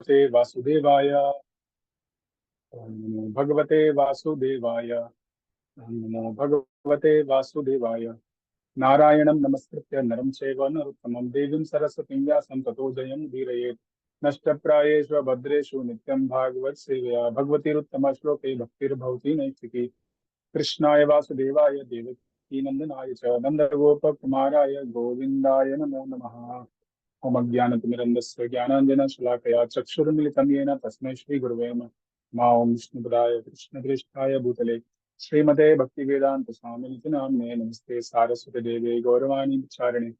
भगवते वासुदेवाय। ओम नमो भगवते वासुदेवाय। ओम नमो भगवते वासुदेवाय। नारायणं नमस्कृत्य नरं चैव नरोत्तमं देवीं सरस्वतीं व्यासं ततो जयं धीरयेत्। नष्टप्रायेषु भद्रेषु नित्यं भागवत सेवया भगवतीरुत्तम श्लोके भक्तिर्भवति नैष्ठिकी। कृष्णाय वासुदेवाय देवकी नंदनाय च नन्दगोपकुमाराय गोविन्दाय नमो नमः। ओम अज्ञानतिमिरन्धस्य ज्ञानाञ्जनशलाकया चक्षुरुन्मिलितं येन तस्मै श्रीगुरवे नमः। ओम विष्णुपदाय कृष्णप्रेष्ठाय भूतले श्रीमते भक्तिवेदांत स्वामिनिति नाम्ने नमस्ते सारस्वती देवे गौरवाणी विचारिणे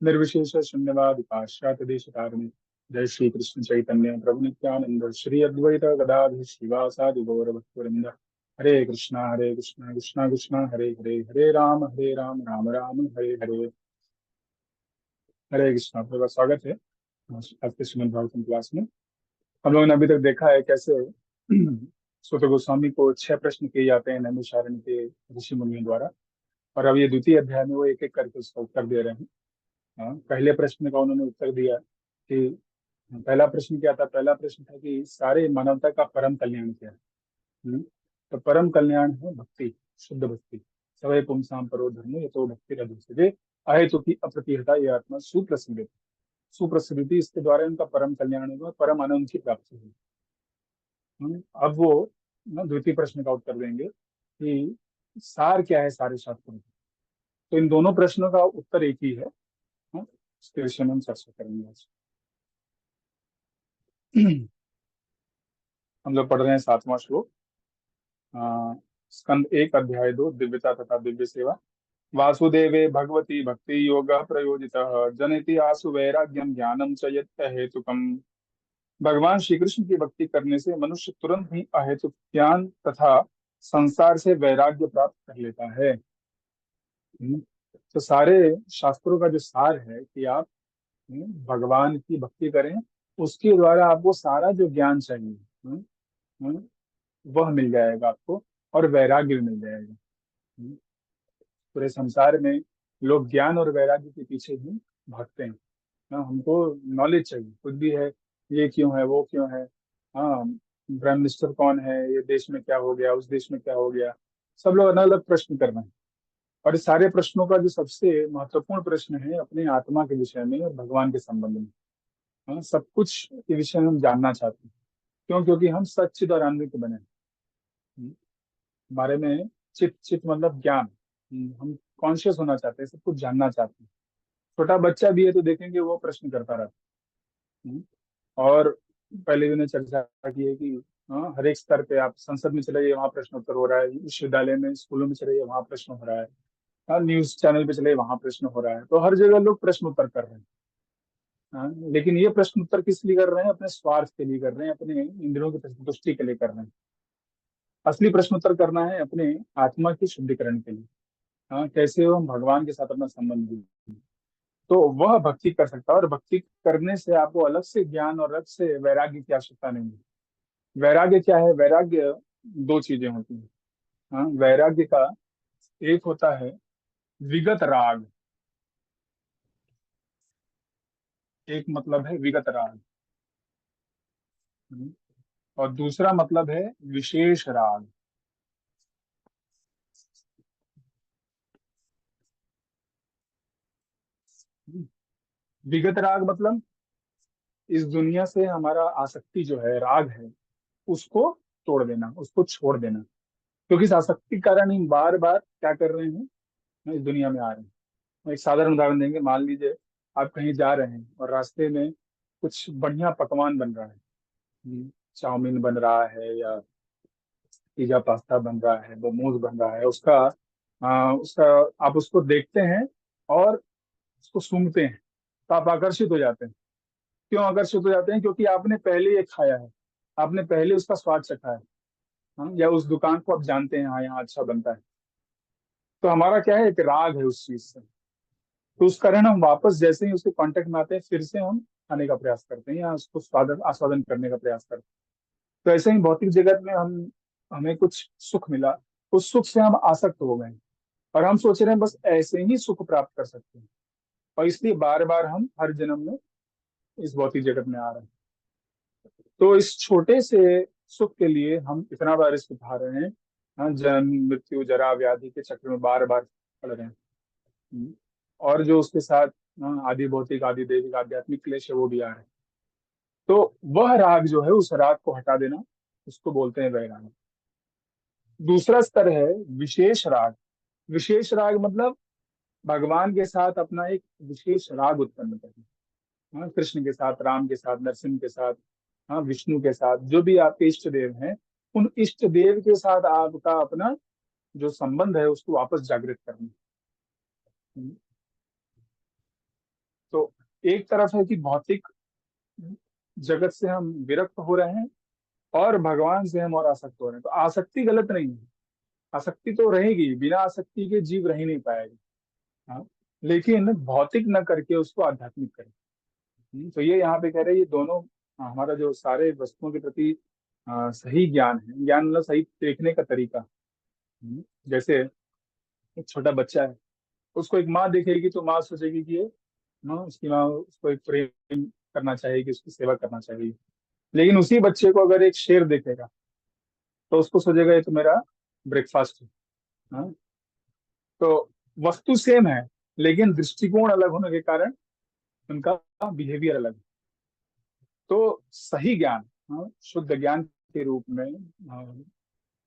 निर्विशेष शून्यवाद पाश्चात्य देशतारिणे। जय श्री कृष्ण चैतन्य प्रभु नित्यानंद श्री अद्वैत गदाधर श्रीवासादि गौर भक्तवृंद। हरे कृष्णा कृष्णा कृष्णा हरे हरे हरे राम राम राम हरे हरे। हरे कृष्णा, आपका स्वागत है आज के श्रीमद् भागवतम क्लास में। हम लोगों ने अभी तक देखा है कैसे सूत गोस्वामी को 6 प्रश्न किए जाते हैं नैमिषारण्य के ऋषि मुनियों द्वारा। और अब ये द्वितीय अध्याय में वो एक एक करके उसका उत्तर दे रहे हैं। पहले प्रश्न का उन्होंने उत्तर दिया कि पहला प्रश्न क्या था। पहला प्रश्न था कि सारे मानवता का परम कल्याण क्या है। तो परम कल्याण है भक्ति, शुद्ध भक्ति। सवै पुंसाम परो धर्म ये तो भक्ति रघुसुदे अहेतु की अप्रतिहता ये आत्मा सुप्रसिद्ध। सुप्रसिद्धि इसके द्वारा इनका परम कल्याण होगा, परम आनंद की प्राप्ति होगी। अब वो द्वितीय प्रश्न का उत्तर देंगे कि सार क्या है सारे शास्त्रों का। तो इन दोनों प्रश्नों का उत्तर एक ही है। इसके विषय में हम चर्चा करेंगे आज। हम लोग पढ़ रहे हैं 7वां श्लोक। स्कंद 1 अध्याय 2 दिव्यता तथा दिव्य सेवा। वासुदेवे भगवती भक्ति योग प्रयोजितः जनयति आसु वैराग्यम ज्ञानम च यत् हेतुकम्। भगवान श्री कृष्ण की भक्ति करने से मनुष्य तुरंत ही अहेतुक ज्ञान तथा संसार से वैराग्य प्राप्त कर लेता है। तो सारे शास्त्रों का जो सार है कि आप भगवान की भक्ति करें, उसके द्वारा आपको सारा जो ज्ञान चाहिए हम्म, वह मिल जाएगा आपको, और वैराग्य भी मिल जाएगा। पूरे संसार में लोग ज्ञान और वैराग्य के पीछे ही भागते हैं। हमको नॉलेज चाहिए, कुछ भी है, ये क्यों है वो क्यों है, हाँ प्राइम मिनिस्टर कौन है, ये देश में क्या हो गया, उस देश में क्या हो गया। सब लोग अलग अलग प्रश्न कर रहे हैं। और इस सारे प्रश्नों का जो सबसे महत्वपूर्ण प्रश्न है अपने आत्मा के विषय में और भगवान के संबंध में। सब कुछ के विषय में हम जानना चाहते हैं। क्यों? क्योंकि हम सच्चिद और अनंत बने हैं। हमारे में चित चित मतलब ज्ञान। हम कॉन्शियस होना चाहते हैं, सब कुछ जानना चाहते हैं। छोटा बच्चा भी है तो देखेंगे वो प्रश्न करता रहता है। और पहले भी ने चर्चा की है कि हर एक स्तर पे आप संसद में चले जाइए वहाँ प्रश्न उत्तर हो रहा है, विश्वविद्यालय में स्कूलों में चले जाइए वहाँ प्रश्न हो रहा है, न्यूज चैनल पे चले वहाँ प्रश्न हो रहा है। तो हर जगह लोग प्रश्न उत्तर कर रहे हैं। लेकिन ये प्रश्न उत्तर किस लिए कर रहे हैं? अपने स्वार्थ के लिए कर रहे हैं, अपने इंद्रियों की संतुष्टि के लिए कर रहे हैं। असली प्रश्न उत्तर करना है अपने आत्मा की शुद्धिकरण के लिए। कैसे हम भगवान के साथ अपना संबंध भी, तो वह भक्ति कर सकता है। और भक्ति करने से आपको अलग से ज्ञान और अलग से वैराग्य की आवश्यकता नहीं है। वैराग्य क्या है? वैराग्य 2 चीजें होती हैं। वैराग्य का एक होता है विगत राग। एक मतलब है विगत राग। हम्म, और दूसरा मतलब है विशेष राग। हम्म, विगत राग मतलब इस दुनिया से हमारा आसक्ति जो है, राग है, उसको तोड़ देना, उसको छोड़ देना। क्योंकि इस आसक्ति के कारण हम बार बार क्या कर रहे हैं, इस दुनिया में आ रहे हैं। हम एक साधारण उदाहरण देंगे। मान लीजिए आप कहीं जा रहे हैं और रास्ते में कुछ बढ़िया पकवान बन रहा है। चाउमीन बन रहा है, या पिज्जा पास्ता बन रहा है, मोमोज बन रहा है, उसका आप उसको देखते हैं और उसको सूंघते हैं, तो आप आकर्षित हो जाते हैं। क्यों आकर्षित हो जाते हैं? क्योंकि आपने पहले ये खाया है, आपने पहले उसका स्वाद चखा है। या उस दुकान को आप जानते हैं, हाँ यहाँ अच्छा बनता है। तो हमारा क्या है, एक राग है उस चीज से। तो उस कारण हम वापस जैसे ही उसके कांटेक्ट में आते हैं, फिर से हम खाने का प्रयास करते हैं या उसको स्वाद आस्वादन करने का प्रयास करते हैं। तो ऐसे ही भौतिक जगत में हमें कुछ सुख मिला, उस सुख से हम आसक्त हो गए, और हम सोच रहे हैं बस ऐसे ही सुख प्राप्त कर सकते हैं। और इसलिए बार बार हम हर जन्म में इस भौतिक जगत में आ रहे हैं। तो इस छोटे से सुख के लिए हम इतना बड़ा रिस्क उठा रहे हैं। हाँ, जन्म मृत्यु जरा व्याधि के चक्र में बार बार पड़ रहे हैं। हम्म। और जो उसके साथ आदि भौतिक आदि दैविक आध्यात्मिक क्लेश है वो भी आ रहे हैं। तो वह राग जो है, उस राग को हटा देना, उसको बोलते हैं वैराग। दूसरा स्तर है विशेष राग। विशेष राग मतलब भगवान के साथ अपना एक विशेष राग उत्पन्न करना। हाँ, कृष्ण के साथ, राम के साथ, नरसिंह के साथ, हाँ, विष्णु के साथ, जो भी आपके इष्ट देव हैं, उन इष्ट देव के साथ आपका अपना जो संबंध है उसको वापस जागृत करना। हम्म। तो एक तरफ है कि भौतिक जगत से हम विरक्त हो रहे हैं, और भगवान से हम और आसक्त हो रहे हैं। तो आसक्ति गलत नहीं है, आसक्ति तो रहेगी, बिना आसक्ति के जीव रह ही नहीं पाएगा। हाँ, लेकिन भौतिक न करके उसको आध्यात्मिक करें। तो ये यहाँ पे कह रहे हैं, ये दोनों हमारा जो सारे वस्तुओं के प्रति सही ज्ञान है, ज्ञान मतलब सही देखने का तरीका। जैसे एक छोटा बच्चा है, उसको एक माँ देखेगी तो माँ सोचेगी कि ये उसकी माँ उसको एक प्रेम करना चाहेगी, उसकी सेवा करना चाहेगी। लेकिन उसी बच्चे को अगर एक शेर देखेगा तो उसको सोचेगा ये तो मेरा ब्रेकफास्ट है। हाँ? तो वस्तु सेम है, लेकिन दृष्टिकोण अलग होने के कारण उनका बिहेवियर अलग है। तो सही ज्ञान, शुद्ध ज्ञान के रूप में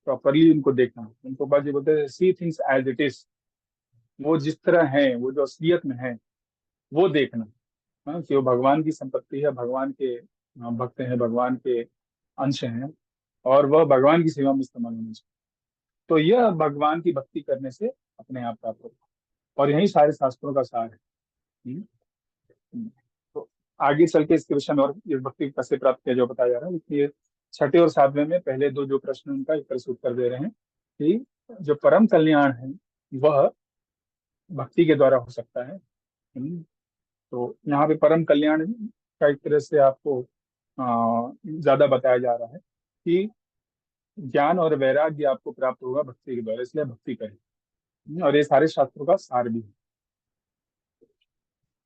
प्रॉपरली उनको देखना, उनको बाजी बोलते हैं see things as it is. वो जिस तरह है, वो जो असलियत में है, वो देखना। कि वो भगवान की संपत्ति है, भगवान के भक्त हैं, भगवान के अंश हैं, और वह भगवान की सेवा में इस्तेमाल होना चाहिए। तो यह भगवान की भक्ति करने से अपने आप प्राप्त होगा, और यही सारे शास्त्रों का सार है। हम्म। हम्म। तो आगे चल के इसके विषय में और इस भक्ति को कैसे प्राप्त किया जो बताया जा रहा है, इसलिए छठे और सातवें में पहले दो जो प्रश्न उनका एक तरह से उत्तर दे रहे हैं कि जो परम कल्याण है वह भक्ति के द्वारा हो सकता है। तो यहाँ पे परम कल्याण का एक तरह से आपको ज्यादा बताया जा रहा है कि ज्ञान और वैराग्य आपको प्राप्त होगा भक्ति के द्वारा, इसलिए भक्ति करें। और ये सारे शास्त्रों का सार भी है।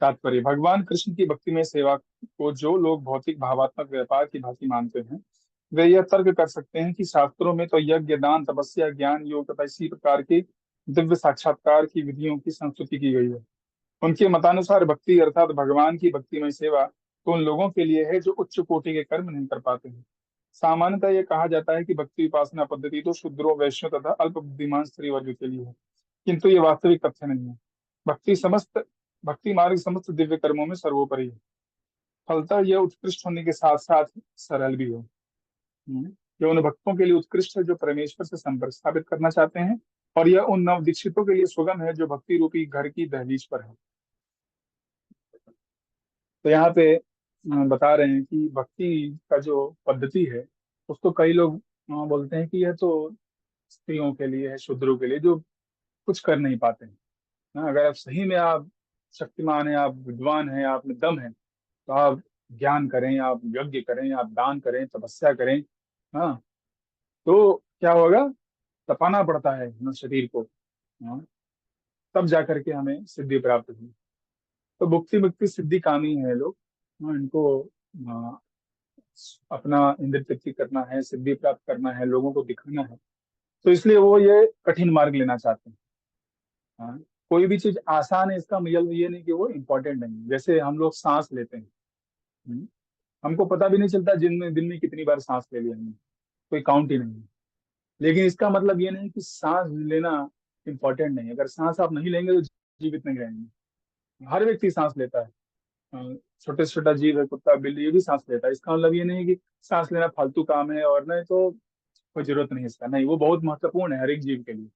तात्पर्य, भगवान कृष्ण की भक्ति में सेवा को जो लोग भौतिक भावात्मक व्यापार की भांति मानते हैं, वे यह तर्क कर सकते हैं कि शास्त्रों में तो यज्ञ, दान, तपस्या, ज्ञान, योग तथा इसी प्रकार की दिव्य साक्षात्कार की विधियों की संस्तुति की गई है। उनके मतानुसार भक्ति अर्थात भगवान की भक्तिमय सेवा तो उन लोगों के लिए है जो उच्च कोटि के कर्म नहीं कर पाते हैं। सामान्यतः यह कहा जाता है कि भक्ति उपासना पद्धति तो शूद्रों, वैश्यों तथा अल्प बुद्धिमान स्त्री वर्ग के लिए है, किंतु ये वास्तविक तथ्य नहीं है। भक्ति समस्त भक्ति मार्ग समस्त दिव्य कर्मों में सर्वोपरि है। फलतः यह उत्कृष्ट होने के साथ साथ सरल भी है। यह उन भक्तों के लिए उत्कृष्ट है जो परमेश्वर से संपर्क स्थापित करना चाहते हैं, और यह उन नव दीक्षितों के लिए सुगम है जो भक्ति रूपी घर की दहलीज पर है। तो यहाँ पे बता रहे हैं कि भक्ति का जो पद्धति है उसको कई लोग बोलते हैं कि यह तो स्त्रियों के लिए है, शूद्रों के लिए जो कुछ कर नहीं पाते हैं। अगर आप सही में आप शक्तिमान हैं, आप विद्वान हैं, आप में दम है, तो आप ज्ञान करें, आप यज्ञ करें, आप दान करें, तपस्या करें। हाँ, तो क्या होगा, तपाना पड़ता है ना शरीर को। हाँ, तब जा करके हमें सिद्धि प्राप्त हुई। तो भुक्ति मुक्ति सिद्धि कामी है लोग। हाँ, इनको अपना इंद्र तृप्ति करना है, सिद्धि प्राप्त करना है, लोगों को दिखाना है, तो इसलिए वो ये कठिन मार्ग लेना चाहते हैं। हाँ, कोई भी चीज आसान है इसका मतलब ये नहीं कि वो इम्पोर्टेंट नहीं है। जैसे हम लोग सांस लेते हैं, हम्म, हमको पता भी नहीं चलता दिन में कितनी बार सांस ले लिया हमने, कोई काउंट ही नहीं है। लेकिन इसका मतलब ये नहीं कि सांस लेना इम्पोर्टेंट नहीं है। अगर सांस आप नहीं लेंगे तो जीवित नहीं रहेंगे। हर व्यक्ति सांस लेता है। छोटे से छोटा जीव है, कुत्ता, बिल्ली, ये भी सांस लेता है। इसका मतलब ये नहीं कि सांस लेना फालतू काम है और नहीं तो कोई जरूरत नहीं है इसका, नहीं, वो बहुत महत्वपूर्ण है हर एक जीव के लिए।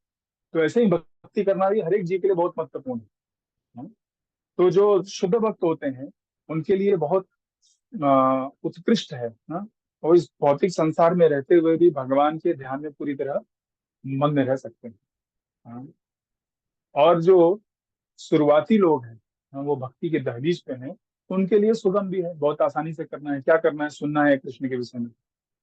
तो ऐसे ही भक्ति करना भी हर एक जीव के लिए बहुत महत्वपूर्ण है। तो जो शुद्ध भक्त होते हैं उनके लिए बहुत उत्कृष्ट है ना, और इस भौतिक संसार में रहते हुए भी भगवान के ध्यान में पूरी तरह मग्न रह सकते हैं। हाँ, और जो शुरुआती लोग हैं, वो भक्ति के दहलीज पे हैं, उनके लिए सुगम भी है, बहुत आसानी से करना है। क्या करना है, सुनना है कृष्ण के विषय में।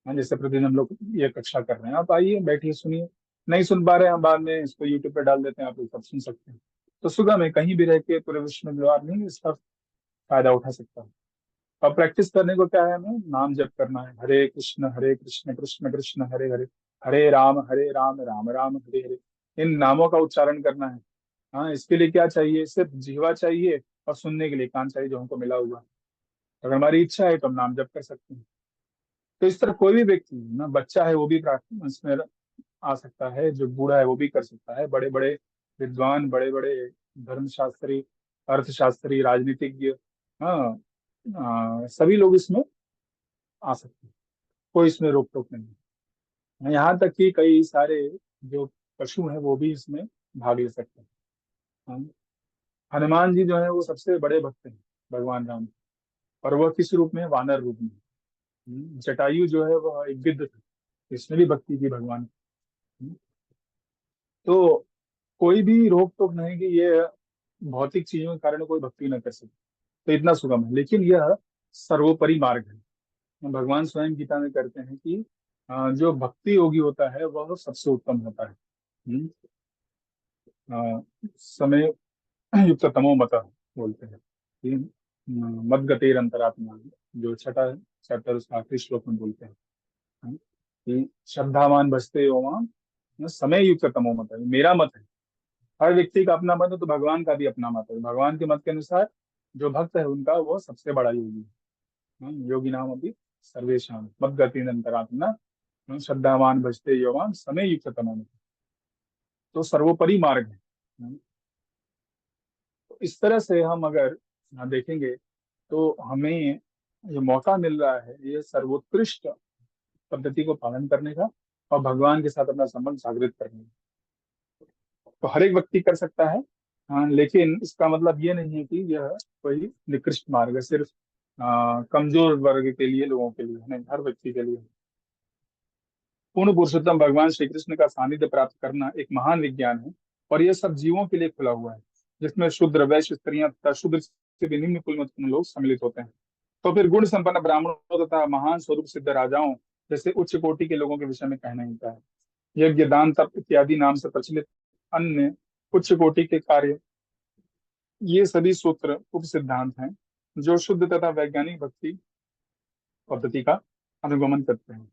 हाँ, जैसे प्रतिदिन हम लोग ये कक्षा कर रहे हैं, आप आइए बैठिए सुनिए। नहीं सुन पा रहे हैं हम बाद में इसको यूट्यूब पे डाल देते हैं, आप लोग सब सुन सकते हैं। तो सुगम है, कहीं भी रह के पूरे विश्व में जो आदमी इसका फायदा उठा सकता है। और प्रैक्टिस करने को क्या है, हमें नाम जप करना है, हरे कृष्ण कृष्ण कृष्ण हरे हरे, हरे राम राम राम हरे हरे। इन नामों का उच्चारण करना है। हाँ, इसके लिए क्या चाहिए, सिर्फ जीवा चाहिए और सुनने के लिए कान चाहिए, जो हमको मिला हुआ है। अगर हमारी इच्छा है तो हम नाम जप कर सकते हैं। तो इस तरह कोई भी व्यक्ति ना, बच्चा है वो भी प्रार्थना इसमें आ सकता है, जो बूढ़ा है वो भी कर सकता है, बड़े बड़े विद्वान, बड़े बड़े धर्मशास्त्री, अर्थशास्त्री, राजनीतिज्ञ, हाँ, सभी लोग इसमें आ सकते हैं। कोई इसमें रोक टोक नहीं है। यहाँ तक कि कई सारे जो पशु हैं वो भी इसमें भाग ले सकते हैं। हाँ, हनुमान जी जो है वो सबसे बड़े भक्त हैं भगवान राम। और वह किस रूप में है? वानर रूप में। जटायु जो है वह एक गिद्ध था, इसने भी भक्ति की भगवान। हम्म, तो कोई भी रोक टोक नहीं कि ये भौतिक चीजों के कारण कोई भक्ति न कर सके, तो इतना सुगम है। लेकिन यह सर्वोपरि मार्ग है। भगवान स्वयं गीता में करते हैं कि जो भक्ति योगी होता है वह सबसे उत्तम होता है। हम्म, समय युक्त तमो मत बोलते हैं कि मद गतेर अंतरात्मा, जो छठा चैप्टर उसका आखिरी श्लोक में बोलते हैं। कि श्रद्धावान भजते यो माम समय युक्त तमो मत है, मेरा मत है। हर व्यक्ति का अपना मत है, तो भगवान का भी अपना मत है। भगवान के मत के अनुसार जो भक्त है उनका वो सबसे बड़ा योगी है। योगी नाम अभी सर्वेशान मद गति अंतरात्मा, श्रद्धावान भजते यो माम समय युक्त तमो मत। तो सर्वोपरि मार्ग है। तो इस तरह से हम अगर देखेंगे तो हमें ये मौका मिल रहा है, ये सर्वोत्कृष्ट पद्धति को पालन करने का और भगवान के साथ अपना संबंध जागृत करने का। तो हर एक व्यक्ति कर सकता है। हाँ, लेकिन इसका मतलब ये नहीं है कि यह कोई निकृष्ट मार्ग है, सिर्फ कमजोर वर्ग के लिए, लोगों के लिए नहीं, हर व्यक्ति के लिए। पूर्ण पुरुषोत्तम भगवान श्री कृष्ण का सानिध्य प्राप्त करना एक महान विज्ञान है, और यह सब जीवों के लिए खुला हुआ है, जिसमें शूद्र, वैश्य, स्त्रियां तथा शूद्र से भी निम्न कुल में उत्पन्न लोग सम्मिलित होते हैं। तो फिर गुण संपन्न ब्राह्मणों तथा महान स्वरूप सिद्ध राजाओं जैसे उच्च कोटि के लोगों के विषय में कहना ही होता है। यज्ञ, दान, तप इत्यादि नाम से प्रचलित अन्य उच्च कोटि के कार्य, ये सभी सूत्र उप सिद्धांत हैं जो शुद्ध तथा वैज्ञानिक भक्ति पद्धति का अनुगमन करते हैं।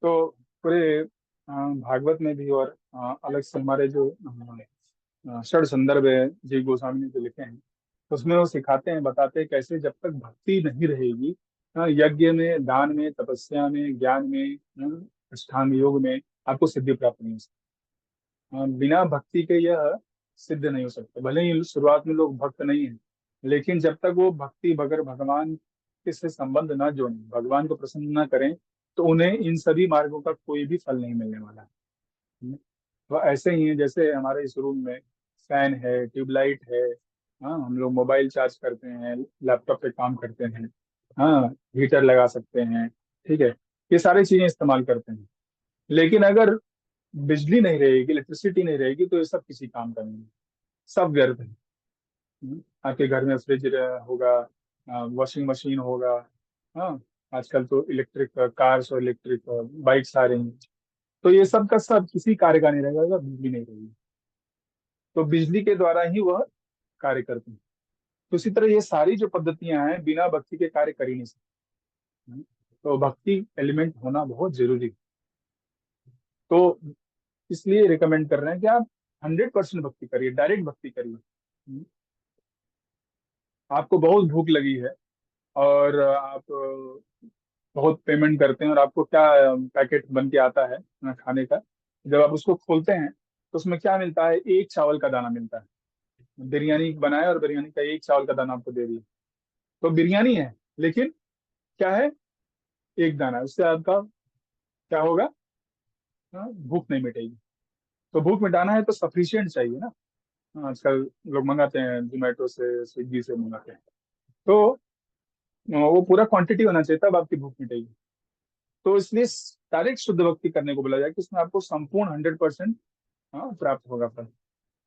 तो पूरे भागवत में भी और अलग से हमारे जो षड संदर्भ है जी गोस्वामी ने जो लिखे हैं, उसमें वो सिखाते हैं, बताते हैं कैसे जब तक भक्ति नहीं रहेगी, यज्ञ में, दान में, तपस्या में, ज्ञान में, अष्टांग योग में आपको सिद्धि प्राप्त नहीं हो सकती। बिना भक्ति के यह सिद्ध नहीं हो सकता। भले ही शुरुआत में लोग भक्त नहीं है, लेकिन जब तक वो भक्ति बगैर भगवान के से संबंध ना जोड़ें, भगवान को प्रसन्न ना करें, तो उन्हें इन सभी मार्गों का कोई भी फल नहीं मिलने वाला है। तो ऐसे ही है जैसे हमारे इस रूम में फैन है, ट्यूबलाइट है, हाँ, हम लोग मोबाइल चार्ज करते हैं, लैपटॉप पे काम करते हैं, हाँ, हीटर लगा सकते हैं, ठीक है, ये सारी चीजें इस्तेमाल करते हैं। लेकिन अगर बिजली नहीं रहेगी, इलेक्ट्रिसिटी नहीं रहेगी, तो ये सब किसी काम का नहीं है, सब व्यर्थ है। आपके घर में फ्रिज होगा, वॉशिंग मशीन होगा, हाँ, आजकल तो इलेक्ट्रिक कार्स और इलेक्ट्रिक बाइक्स आ रही हैं, तो ये सब का सब किसी कार्य का नहीं रहेगा अगर बिजली नहीं रहेगी। तो बिजली के द्वारा ही वह कार्य करते हैं। तो इसी तरह ये सारी जो पद्धतियां हैं बिना भक्ति के कार्य कर ही नहीं सकती। तो भक्ति एलिमेंट होना बहुत जरूरी है। तो इसलिए रिकमेंड कर रहे हैं कि आप 100% भक्ति करिए, डायरेक्ट भक्ति करिए। आपको बहुत भूख लगी है और आप बहुत पेमेंट करते हैं, और आपको क्या पैकेट बन के आता है खाने का, जब आप उसको खोलते हैं तो उसमें क्या मिलता है? एक चावल का दाना मिलता है। बिरयानी बनाया और बिरयानी का एक चावल का दाना आपको दे दिया, तो बिरयानी है, लेकिन क्या है? एक दाना। उससे आपका क्या होगा? भूख नहीं मिटेगी। तो भूख मिटाना है तो सफिशियंट चाहिए ना। आजकल लोग मंगाते हैं, जोमेटो से, स्विगी से मंगाते हैं, तो वो पूरा क्वांटिटी होना चाहिए, तब आपकी भूख मिटेगी। तो इसलिए डायरेक्ट शुद्ध भक्ति करने को बोला जाए कि उसमें आपको संपूर्ण 100% प्राप्त होगा फल।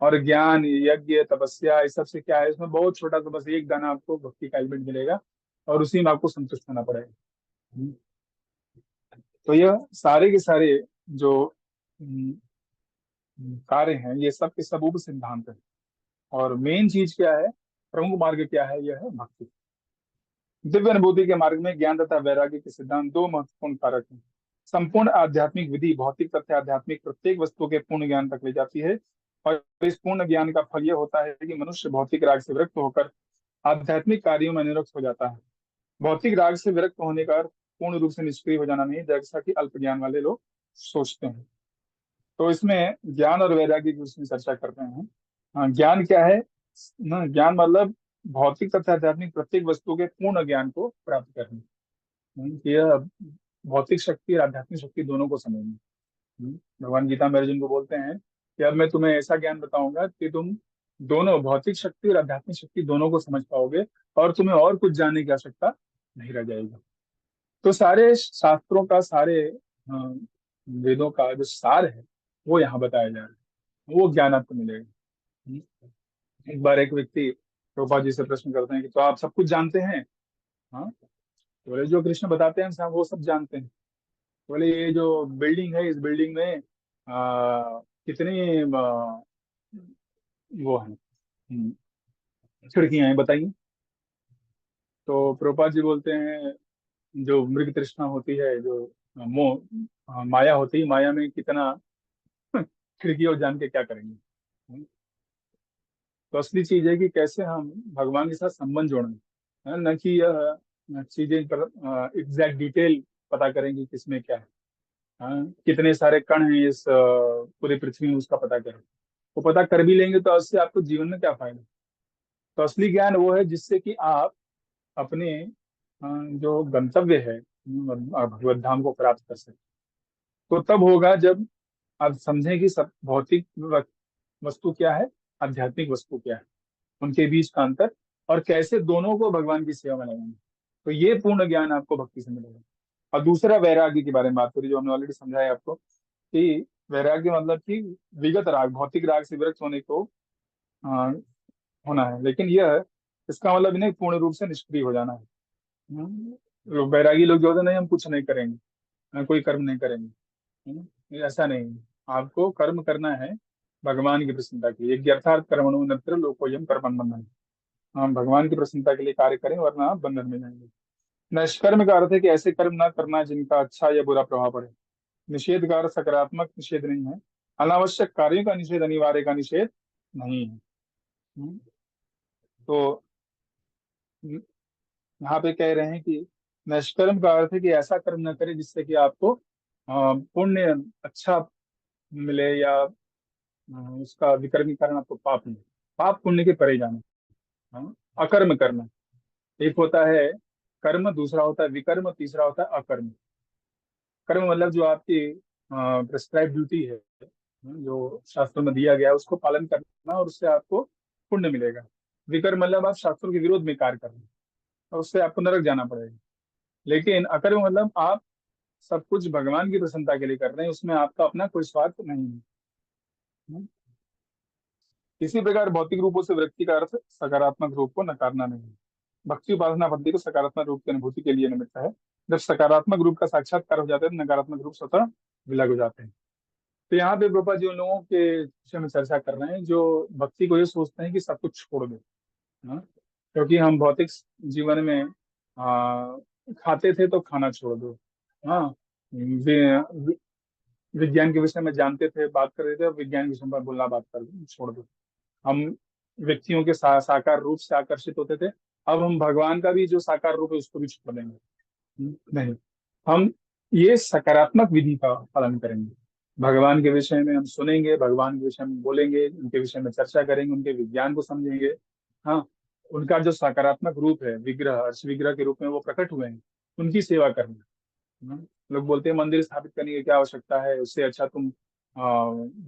और ज्ञान, यज्ञ, तपस्या, इस सब से क्या है, इसमें बहुत छोटा सा बस एक दाना आपको भक्ति का एलिमेंट मिलेगा, और उसी में आपको संतुष्ट होना पड़ेगा। हम्म। तो यह सारे के सारे जो कार्य हैं, ये सब के सब उप सिद्धांत है। और मेन चीज क्या है, प्रमुख मार्ग क्या है? यह है भक्ति। दिव्य अनुभूति के मार्ग में ज्ञान तथा वैराग्य के सिद्धांत दो महत्वपूर्ण कारक हैं। संपूर्ण आध्यात्मिक विधि भौतिक तथा आध्यात्मिक प्रत्येक वस्तु के पूर्ण ज्ञान तक ले जाती है, और इस पूर्ण ज्ञान का फल यह होता है कि मनुष्य भौतिक राग से विरक्त होकर आध्यात्मिक कार्यों में निरत हो जाता है। भौतिक राग से विरक्त होने का अर्थ पूर्ण रूप से निष्क्रिय हो जाना नहीं, जैसा कि अल्प ज्ञान वाले लोग सोचते हैं। तो इसमें ज्ञान और वैराग्य की उसमें चर्चा कर रहे हैं। हाँ, ज्ञान क्या है ना? ज्ञान मतलब भौतिक तथा आध्यात्मिक प्रत्येक वस्तु के पूर्ण ज्ञान को प्राप्त करना। कि यह भौतिक शक्ति और आध्यात्मिक शक्ति दोनों को समझना। भगवान गीता में अर्जुन को बोलते हैं कि अब मैं तुम्हें ऐसा ज्ञान बताऊंगा कि तुम दोनों भौतिक शक्ति और आध्यात्मिक शक्ति दोनों को समझ पाओगे, और तुम्हें और कुछ जानने की आवश्यकता नहीं रह जाएगी। तो सारे शास्त्रों का, सारे वेदों का जो सार है वो यहाँ बताया जा रहा है, वो ज्ञान आपको मिलेगा। एक बार एक व्यक्ति प्रभुपाद जी से प्रश्न करते हैं कि तो आप सब कुछ जानते हैं? हाँ, तो बोले जो कृष्ण बताते हैं हम वो सब जानते हैं। बोले ये जो बिल्डिंग है, इस बिल्डिंग में कितनी वो है, खिड़कियां हैं बताइए। तो प्रभुपाद जी बोलते हैं जो मृग तृष्णा होती है, जो मोह, माया होती है, माया में कितना खिड़की, और जान के क्या करेंगे। तो असली चीज है कि कैसे हम भगवान के साथ संबंध जोड़ें, है न कि यह चीजें पर एग्जैक्ट डिटेल पता करेंगे किसमें क्या है। हाँ, कितने सारे कण हैं इस पूरी पृथ्वी में, उसका पता करें। वो पता कर भी लेंगे तो उससे आपको जीवन में क्या फायदा। तो असली ज्ञान वो है जिससे कि आप अपने जो गंतव्य है भगवत धाम को प्राप्त कर सकें। तो तब होगा जब आप समझें कि सब भौतिक वस्तु क्या है, आध्यात्मिक वस्तु क्या है, उनके बीच का अंतर, और कैसे दोनों को भगवान की सेवा में लगाना। तो ये पूर्ण ज्ञान आपको भक्ति से मिलेगा। और दूसरा वैराग्य के बारे में बात करी, जो हमने ऑलरेडी समझाया आपको कि वैराग्य मतलब कि विगत राग, भौतिक राग से विरक्त होने को आ, होना है, लेकिन यह इसका मतलब नहीं पूर्ण रूप से निष्क्रिय हो जाना है। लोग वैरागी लोग जो होते हैं, नहीं हम कुछ नहीं करेंगे, कोई कर्म नहीं करेंगे। ये ऐसा नहीं है। आपको कर्म करना है भगवान की प्रसन्नता के लिए। यज्ञार्थात कर्मणो नत्र लोकोयम कर्मण बंधन। हम भगवान की प्रसन्नता के लिए कार्य करें, वरना आप बंधन में जाएंगे। निष्कर्म का अर्थ है कि ऐसे कर्म ना करना जिनका अच्छा या बुरा प्रभाव पड़े। निषेध का अर्थ सकारात्मक निषेध नहीं है। अनावश्यक कार्यों का निषेध अनिवार्य का निषेध नहीं है। हम्म, तो यहाँ पे कह रहे हैं कि निष्कर्म का अर्थ है कि ऐसा कर्म न करें जिससे कि आपको पुण्य अच्छा मिले, या उसका विकर्मीकरण आपको पाप मिले। पाप पुण्य के परे जाना। हाँ? अकर्म करना एक होता है कर्म, दूसरा होता है विकर्म, तीसरा होता है अकर्म। कर्म मतलब जो आपकी प्रिस्क्राइब ड्यूटी है, जो शास्त्रों में दिया गया है उसको पालन करना, और उससे आपको पुण्य मिलेगा। विकर्म मतलब आप शास्त्रों के विरोध में कार्य करना, और उससे आपको नरक जाना पड़ेगा। लेकिन अकर्म मतलब आप सब कुछ भगवान की प्रसन्नता के लिए कर रहे हैं, उसमें आपका अपना कोई स्वार्थ नहीं है। इसी प्रकार भौतिक रूपों से व्यक्ति का अर्थ सकारात्मक रूप को नकारना नहीं है। भक्ति उपासना भक्ति को सकारात्मक रूप की अनुभूति के लिए निमित्त है। जब सकारात्मक रूप का साक्षात्कार हो जाता है तो नकारात्मक रूप स्वतः विलग हो जाते हैं। तो यहाँ पे गोपा जी उन लोगों के विषय में चर्चा कर रहे हैं जो भक्ति को ये सोचते हैं कि सब कुछ छोड़ दो। हाँ? क्योंकि हम भौतिक जीवन में खाते थे तो खाना छोड़ दो। हाँ, विज्ञान के विषय में जानते थे, बात कर रहे थे, और विज्ञान के विषय में बोलना बात कर दो, छोड़ दो। हम व्यक्तियों के साकार रूप से आकर्षित होते थे, अब हम भगवान का भी जो साकार रूप है उसको भी छोड़ देंगे। नहीं, हम ये सकारात्मक विधि का पालन करेंगे। भगवान के विषय में हम सुनेंगे, भगवान के विषय में बोलेंगे, उनके विषय में चर्चा करेंगे, उनके विज्ञान को समझेंगे। हाँ, उनका जो सकारात्मक रूप है, विग्रह, अर्श विग्रह के रूप में वो प्रकट हुए हैं, उनकी सेवा करना। लोग बोलते हैं मंदिर स्थापित करने की क्या आवश्यकता है, उससे अच्छा तुम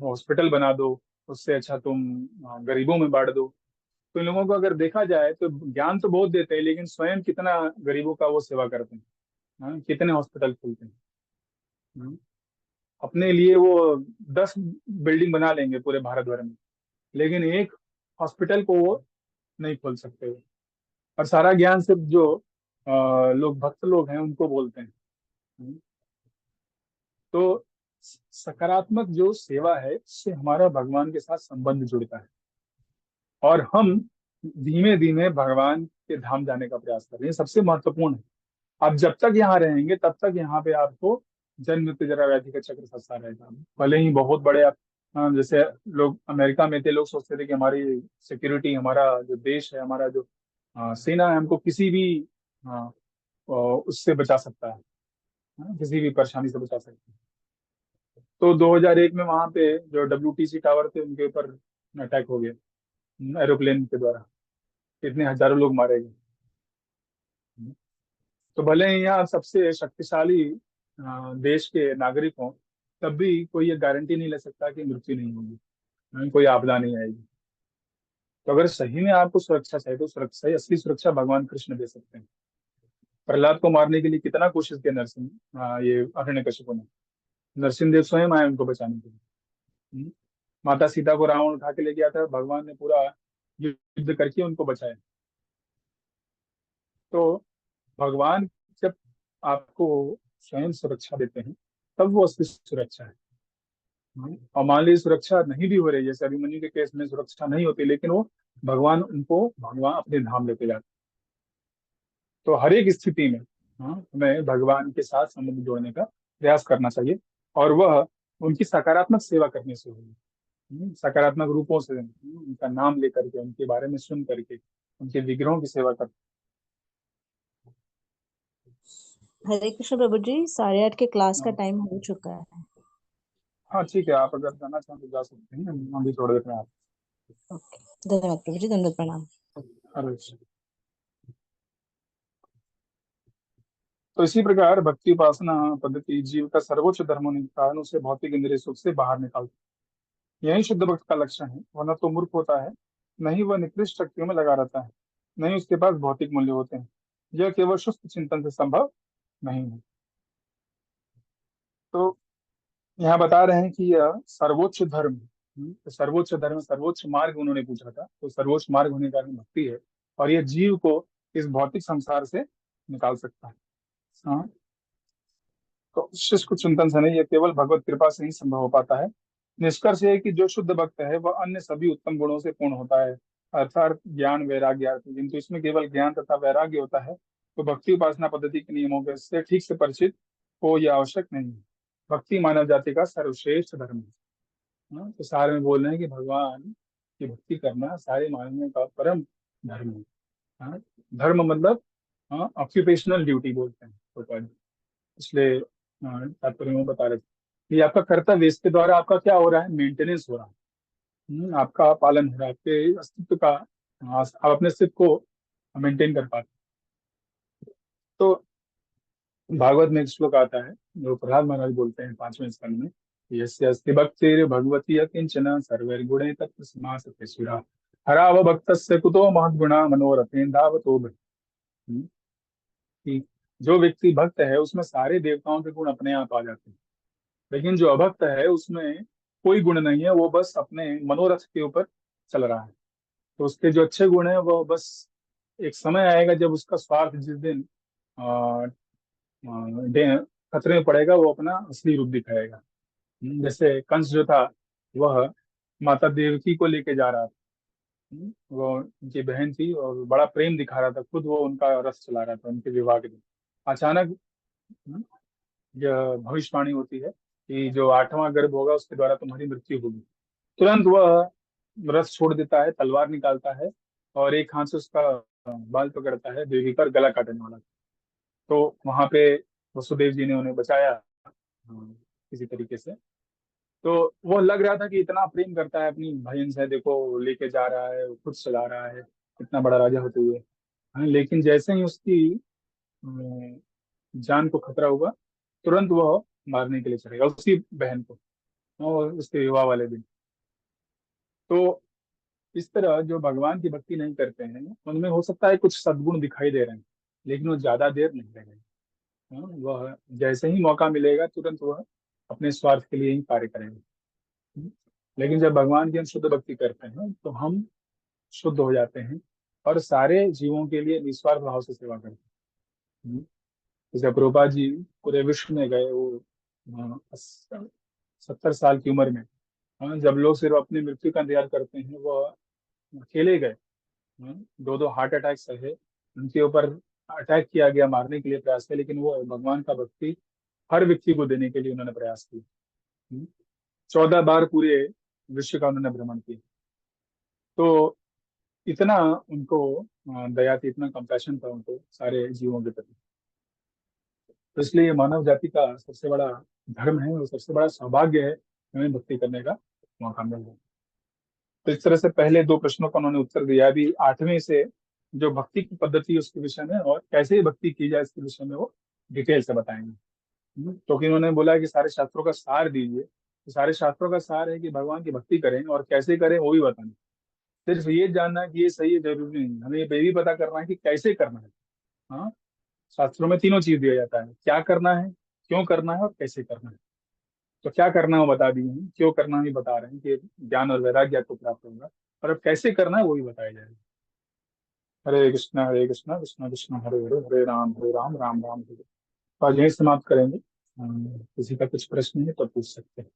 हॉस्पिटल बना दो, उससे अच्छा तुम गरीबों में बांट दो। तो इन लोगों को अगर देखा जाए तो ज्ञान तो बहुत देते हैं, लेकिन स्वयं कितना गरीबों का वो सेवा करते हैं। कितने हॉस्पिटल खोलते हैं। हाँ? अपने लिए वो 10 बिल्डिंग बना लेंगे पूरे भारत भर में, लेकिन एक हॉस्पिटल को वो नहीं खोल सकते। और सारा ज्ञान सिर्फ जो लोग भक्त लोग हैं उनको बोलते हैं। तो सकारात्मक जो सेवा है इससे हमारा भगवान के साथ संबंध जुड़ता है, और हम धीमे धीमे भगवान के धाम जाने का प्रयास करें, ये सबसे महत्वपूर्ण है। आप जब तक यहाँ रहेंगे तब तक यहाँ पे आपको जन्म मृत्यु जरा व्याधि का चक्र फंसा रहेगा। भले ही बहुत बड़े आप, जैसे लोग अमेरिका में थे, लोग सोचते थे कि हमारी सिक्योरिटी, हमारा जो देश है, हमारा जो सेना है, हमको किसी भी उससे बचा सकता है, किसी भी परेशानी से बचा सकता है। तो 2001 में वहां पे जो WTC टावर थे उनके ऊपर अटैक हो गया एरोप्लेन के द्वारा, कितने हजारों लोग मारे गए। तो भले ही यहाँ सबसे शक्तिशाली देश के नागरिक हों, तब भी कोई ये गारंटी नहीं ले सकता कि मृत्यु नहीं होगी, कोई आपदा नहीं आएगी। तो अगर सही में आपको सुरक्षा चाहिए तो सुरक्षा ही, असली सुरक्षा भगवान कृष्ण दे सकते हैं। प्रहलाद को मारने के लिए कितना कोशिश किया नरसिंह, ये हिरण्यकशिपु ने। नरसिंह देव स्वयं आए उनको बचाने के लिए। हम्म। माता सीता को रावण उठा के ले गया था, भगवान ने पूरा युद्ध करके उनको बचाया। तो भगवान जब आपको स्वयं सुरक्षा देते हैं तब वो असली सुरक्षा है। और मान लीजिए सुरक्षा नहीं भी हो रही, जैसे अभिमन्यु के केस में सुरक्षा नहीं होती, लेकिन वो भगवान अपने धाम लेते जाते। तो हर एक स्थिति में हमें भगवान के साथ संबंध जोड़ने का प्रयास करना चाहिए, और वह उनकी सकारात्मक सेवा करने से होगी। सकारात्मक रूपों से, उनका नाम लेकर के, उनके बारे में सुन करके, उनके विग्रहों की सेवा कर। हरे कृष्ण प्रभु जी, 8:30 के क्लास का टाइम हो चुका है। हाँ ठीक है, आप अगर जाना चाहें तो जा सकते हैं, हम भी छोड़ देते हैं आप। ओके, धन्यवाद प्रभु जी, दंडवत प्रणाम। अरे, तो इसी प्रकार भक्ति उपासना पद्धति जीव का सर्वोच्च धर्म होने के कारण उसे भौतिक इंद्रिय सुख से बाहर निकालती है। यही शुद्ध भक्त का लक्षण है, वरना तो मूर्ख होता है। नहीं वह निकृष्ट शक्तियों में लगा रहता है, नहीं उसके पास भौतिक मूल्य होते हैं। यह केवल शुष्क चिंतन से संभव नहीं है। तो यहाँ बता रहे हैं कि यह सर्वोच्च धर्म, तो सर्वोच्च धर्म, सर्वोच्च मार्ग उन्होंने पूछा था, तो सर्वोच्च मार्ग होने का कारण भक्ति है, और यह जीव को इस भौतिक संसार से निकाल सकता है। हाँ, तो शुष्क चिंतन से नहीं, यह केवल भगवत कृपा से ही संभव हो पाता है। निष्कर्ष ये है कि जो शुद्ध भक्त है वह अन्य सभी उत्तम गुणों से पूर्ण होता है, अर्थात ज्ञान वैराग्य आर्थ। किंतु इसमें केवल ज्ञान तथा वैराग्य होता है, तो भक्ति उपासना पद्धति के नियमों के से ठीक से परिचित हो यह आवश्यक नहीं है। भक्ति मानव जाति का सर्वश्रेष्ठ धर्म है। तो सारे में बोल रहे हैं कि भगवान की भक्ति करना सारे मानवों का परम धर्म है। हाँ, धर्म मतलब ऑक्यूपेशनल ड्यूटी बोलते हैं तो, इसलिए तात्पर्य में बता रहे थे कि आपका कर्तव्य, इसके द्वारा आपका क्या हो रहा है, मेंटेनेंस हो रहा है। आपका पालन हो रहा है, आपके अस्तित्व का, आप अपने अस्तित्व को मेंटेन कर पाते। तो भागवत में एक श्लोक आता है जो प्रहलाद महाराज बोलते हैं 5वें स्कंद में, यस्य अस्ति भक्तिर् भगवती यत्किंचन सर्वैर्गुणैः तत्तस्मात् सत्यसुरा हराव भक्तस्य कुतो महद्गुणा मनोरथेन धावतो भज। कि जो व्यक्ति भक्त है उसमें सारे देवताओं के गुण अपने आप आ जाते हैं, लेकिन जो अभक्त है उसमें कोई गुण नहीं है, वो बस अपने मनोरथ के ऊपर चल रहा है। तो उसके जो अच्छे गुण है वो बस, एक समय आएगा जब उसका स्वार्थ जिस दिन अ, खतरे में पड़ेगा, वो अपना असली रूप दिखाएगा। जैसे कंस जो था, वह माता देवकी को लेके जा रहा था। वो उनकी बहन थी और बड़ा प्रेम दिखा रहा था, खुद वो उनका रथ चला रहा था उनके विवाह के दिन। अचानक हम्म, यह भविष्यवाणी होती है कि जो 8वां गर्भ होगा उसके द्वारा तुम्हारी मृत्यु होगी। तुरंत वह रथ छोड़ देता है, तलवार निकालता है, और एक हाथ से उसका बाल पकड़ता है, देवी पर गला काटने वाला। तो वहां पे वसुदेव जी ने उन्हें बचाया किसी तरीके से। तो वो लग रहा था कि इतना प्रेम करता है अपनी बहन से, देखो लेके जा रहा है, खुद चला रहा है, इतना बड़ा राजा होते हुए। लेकिन जैसे ही उसकी जान को खतरा हुआ, तुरंत वह मारने के लिए चलेगा उसी बहन को, और उसके विवाह वाले दिन। तो इस तरह जो भगवान की भक्ति नहीं करते हैं उनमें हो सकता है कुछ सद्गुण दिखाई दे रहे हैं, लेकिन वो ज्यादा देर नहीं रहेंगे। वह जैसे ही मौका मिलेगा तुरंत वह अपने स्वार्थ के लिए ही कार्य करेंगे। हम्म। लेकिन जब भगवान की हम शुद्ध भक्ति करते हैं तो हम शुद्ध हो जाते हैं, और सारे जीवों के लिए निस्वार्थ भाव से सेवा करते हैं। जैसे प्रभुपाद जी पूरे विश्व में गए, वो 70 साल की उम्र में, जब लोग सिर्फ अपनी मृत्यु का इंतजार करते हैं, वो अकेले गए। दो दो हार्ट अटैक सहे, उनके ऊपर अटैक किया गया, मारने के लिए प्रयास किया, लेकिन वो भगवान का भक्ति हर व्यक्ति को देने के लिए उन्होंने प्रयास किया। 14 बार पूरे विश्व का उन्होंने भ्रमण किया। तो इतना उनको दया थी, इतना कंपैशन था उनको सारे जीवों के प्रति। तो इसलिए ये मानव जाति का सबसे बड़ा धर्म है और सबसे बड़ा सौभाग्य है, हमें भक्ति करने का मौका मिल रहा है। तो इस तरह से पहले दो प्रश्नों का उन्होंने उत्तर दिया। अभी 8वें से जो भक्ति की पद्धति है उसके विषय में और कैसे भक्ति की जाए इसके विषय में वो डिटेल से बताएंगे। क्योंकि उन्होंने बोला है कि सारे शास्त्रों का सार दीजिए, तो सारे शास्त्रों का सार है कि भगवान की भक्ति करें और कैसे करें वो भी बताना। सिर्फ ये जानना कि ये सही है जरूरी नहीं, हमें ये भी पता करना है कि कैसे करना है। हाँ, शास्त्रों में तीनों चीज दिया जाता है, क्या करना है, क्यों करना है और कैसे करना है। तो क्या करना है वो बता दिए हैं, क्यों करना है भी बता रहे हैं कि ज्ञान और वैराग्य आपको प्राप्त होगा, और अब कैसे करना है वो भी बताया जाएगा। हरे कृष्णा कृष्णा कृष्णा हरे हरे, हरे राम राम राम हरे। तो आज यही समाप्त करेंगे। किसी का कुछ प्रश्न है तो पूछ सकते हैं,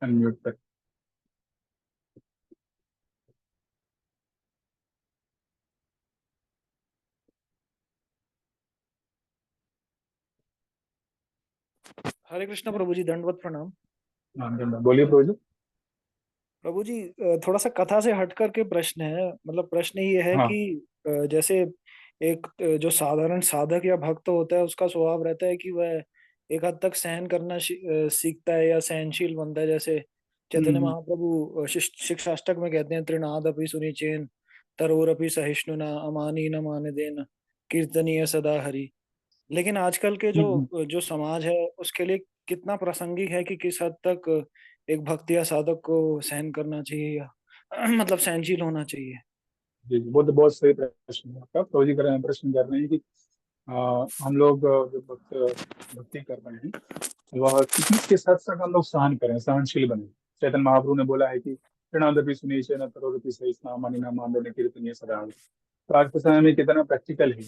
अनम्यूट कर। हरे कृष्णा प्रभु जी, दंडवत प्रणाम। बोलिए प्रभु जी। प्रभु जी, थोड़ा सा कथा से हट करके प्रश्न है। मतलब प्रश्न ये है हाँ। कि जैसे एक जो साधारण साधक या भक्त होता है उसका स्वभाव रहता है कि वह एक हद तक सहन करना सीखता है या सहनशील बनता है। जैसे चैतन्य हम्म। महाप्रभु शिक्षाष्टक में कहते हैं, तृणादपि सुनिचेन तरोरपि सहिष्णुना अमानी न मान देन कीर्तनीय सदा हरि। लेकिन आजकल के जो हम्म। जो समाज है उसके लिए कितना प्रासंगिक है कि किस हद तक एक भक्त या साधक को सहन करना चाहिए या मतलब सहनशील होना चाहिए। जी जी, बहुत बहुत सही प्रश्न है आपका। प्रभु जी प्रश्न कर रहे हैं कि हम लोग जो भक्ति कर रहे हैं वह कितनी किस हद तक हम लोग सहन करें, सहनशील बने। चैतन्य महाप्रभु ने बोला है कि प्रणादपि सुनीचे न करोड़पि सहिष्णुना मानी न मान देने कीर्तनीय सदा हरि। तो आज के समय में कितना प्रैक्टिकल है।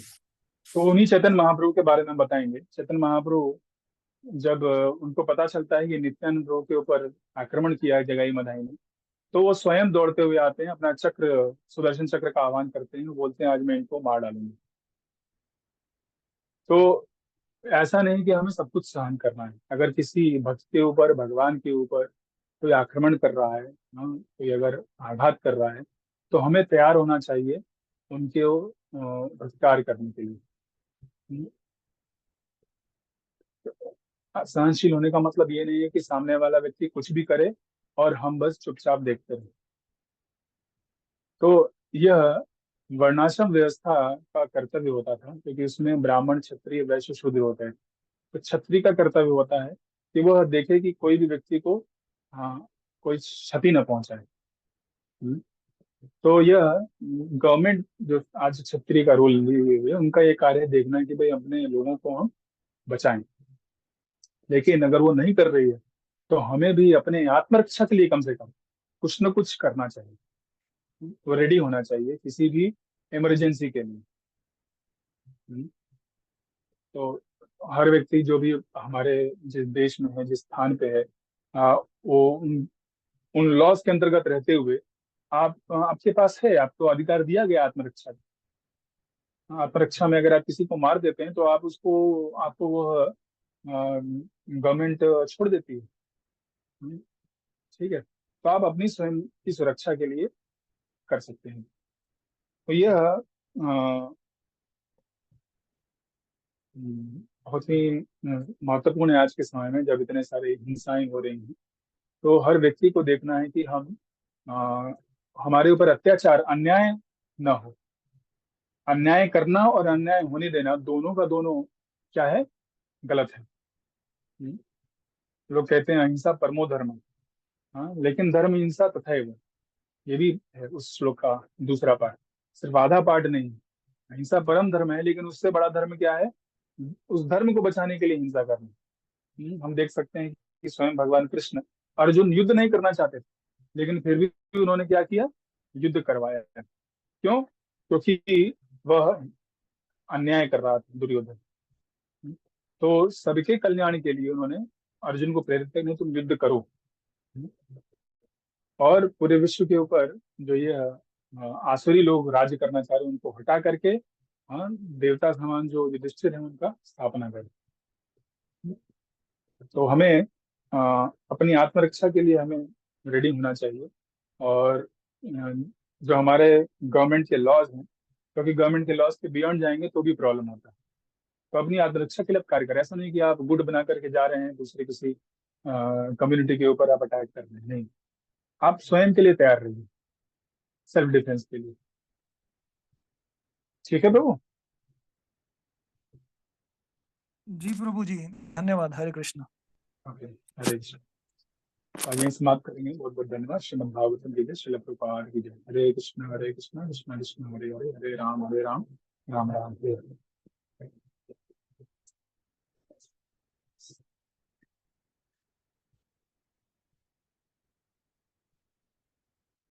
तो उन्हीं चैतन्य महाप्रभु के बारे में बताएंगे। चैतन्य महाप्रभु जब उनको पता चलता है कि नित्यानंद प्रभु के ऊपर आक्रमण किया है जगाई मधाई में, तो वो स्वयं दौड़ते हुए आते हैं, अपना चक्र सुदर्शन चक्र का आह्वान करते हैं, बोलते हैं आज मैं इनको मार डालूंगी। तो ऐसा नहीं कि हमें सब कुछ सहन करना है। अगर किसी भक्त के ऊपर, भगवान के ऊपर कोई आक्रमण कर रहा है, कोई अगर आघात कर रहा है, तो हमें तैयार होना चाहिए उनके प्रतिकार करने के लिए। हम्म, सहनशील होने का मतलब ये नहीं है कि सामने वाला व्यक्ति कुछ भी करे और हम बस चुपचाप देखते रहे। तो यह वर्णाश्रम व्यवस्था का कर्तव्य होता था, क्योंकि उसमें ब्राह्मण, क्षत्रिय, वैश्य, शूद्र होते हैं। तो क्षत्रिय का कर्तव्य होता है कि वह देखे कि कोई भी व्यक्ति को हाँ कोई क्षति न पहुंचाए। हम्म। तो यह गवर्नमेंट जो आज क्षत्रिय का रोल लिए हुए है, उनका ये कार्य है देखना है कि भाई अपने लोगों को हम बचाएं। लेकिन अगर वो नहीं कर रही है तो हमें भी अपने आत्मरक्षा के लिए कम से कम कुछ न कुछ करना चाहिए। वो रेडी होना चाहिए किसी भी इमरजेंसी के लिए। हम्म। तो हर व्यक्ति जो भी हमारे जिस देश में है, जिस स्थान पे है, वो उन लॉज के अंतर्गत रहते हुए आपके पास है, आपको अधिकार दिया गया आत्मरक्षा का। आत्मरक्षा में अगर आप किसी को मार देते हैं तो आप उसको आपको वो गवर्नमेंट छोड़ देती है। हम्म, ठीक है। तो आप अपनी स्वयं की सुरक्षा के लिए कर सकते हैं। तो यह बहुत ही महत्वपूर्ण है आज के समय में, जब इतने सारे हिंसाएं हो रही हैं। तो हर व्यक्ति को देखना है कि हम अ, हमारे ऊपर अत्याचार, अन्याय न हो। अन्याय करना और अन्याय होने देना दोनों का दोनों क्या है, गलत है। हम्म, लोग कहते हैं अहिंसा परमो धर्म। हाँ, लेकिन धर्म हिंसा तथा वो, ये भी है उस श्लोक का दूसरा पार्ट, सिर्फ आधा पार्ट नहीं है। अहिंसा परम धर्म है, लेकिन उससे बड़ा धर्म क्या है, उस धर्म को बचाने के लिए हिंसा करना। हम देख सकते हैं कि स्वयं भगवान कृष्ण, अर्जुन युद्ध नहीं करना चाहते थे, लेकिन फिर भी उन्होंने क्या किया, युद्ध करवाया। क्यों? क्योंकि वह अन्याय कर रहा था दुर्योधन। तो सबके कल्याण के लिए उन्होंने अर्जुन को प्रेरित किया, नहीं तुम युद्ध करो। और पूरे विश्व के ऊपर जो ये आसुरी लोग राज्य करना चाह रहे हैं उनको हटा करके, हाँ, देवता समान जो युधिष्ठिर है उनका स्थापना करें। तो हमें अपनी आत्मरक्षा के लिए हमें रेडी होना चाहिए। और जो हमारे गवर्नमेंट के लॉज हैं, क्योंकि गवर्नमेंट के लॉज के बियॉन्ड जाएंगे तो भी प्रॉब्लम होता है। तो अपनी आत्मरक्षा के लिए आप कार्य करें। ऐसा नहीं कि आप गुट बना करके जा रहे हैं दूसरे किसी कम्युनिटी के ऊपर आप अटैक कर रहे हैं, नहीं। आप स्वयं के लिए तैयार रहिए, सेल्फ डिफेंस के लिए। ठीक है प्रभु। जी प्रभु जी, धन्यवाद। हरे कृष्ण। ओके, हरे कृष्ण। और यहीं समाप्त करेंगे। बहुत बहुत धन्यवाद। श्रीमद् भागवतम की जय, श्रील प्रभुपाद की जय। हरे कृष्ण कृष्ण कृष्ण हरे हरे, हरे राम राम राम हरे हरे।